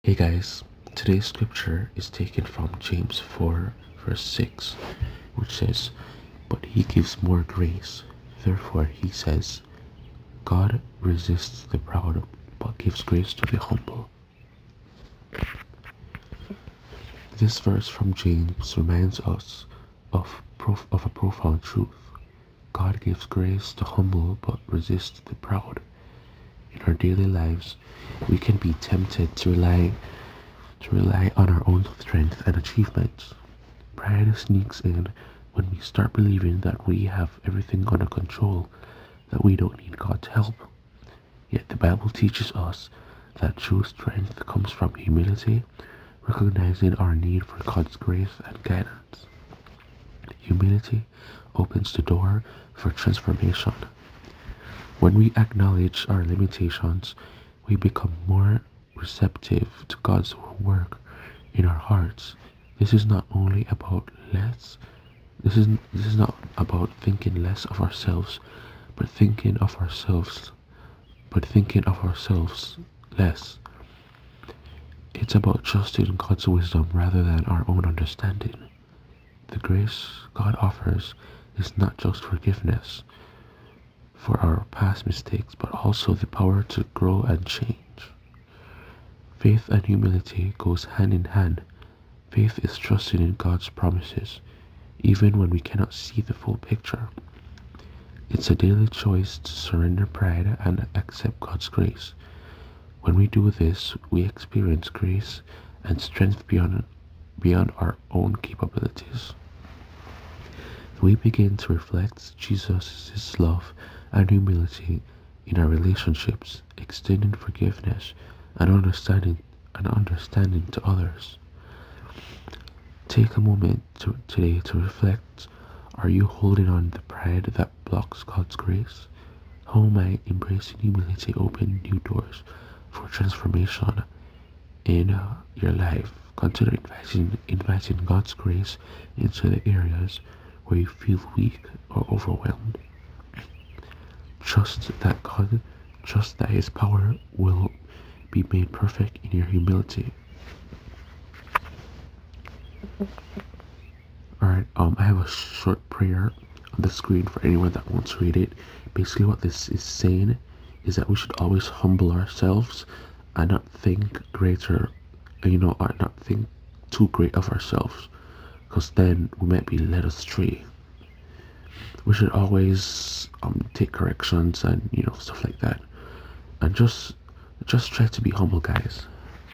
Hey guys, today's scripture is taken from James 4, verse 6, which says, "But he gives more grace. Therefore, he says, God resists the proud, but gives grace to the humble." This verse from James reminds us of a profound truth. God gives grace to humble, but resists the proud. In our daily lives, we can be tempted to rely on our own strength and achievements. Pride sneaks in when we start believing that we have everything under control, that we don't need God's help. Yet the Bible teaches us that true strength comes from humility, recognizing our need for God's grace and guidance. Humility opens the door for transformation. When we acknowledge our limitations, we become more receptive to God's work in our hearts. This is not only about less. This is not about thinking less of ourselves, but thinking of ourselves less. It's about trusting God's wisdom rather than our own understanding. The grace God offers is not just forgiveness for our past mistakes, but also the power to grow and change. Faith and humility goes hand in hand. Faith is trusting in God's promises, even when we cannot see the full picture. It's a daily choice to surrender pride and accept God's grace. When we do this, we experience grace and strength beyond our own capabilities. We begin to reflect Jesus' love and humility in our relationships, extending forgiveness and understanding to others. Take a moment today to reflect. Are you holding on to the pride that blocks God's grace? How might embracing humility open new doors for transformation in your life? Consider inviting God's grace into the areas where you feel weak or overwhelmed. Trust that His power will be made perfect in your humility. Alright, I have a short prayer on the screen for anyone that wants to read it. Basically, what this is saying is that we should always humble ourselves and not think or not think too great of ourselves, because then we might be led astray. We should always take corrections and stuff like that, and just try to be humble, guys.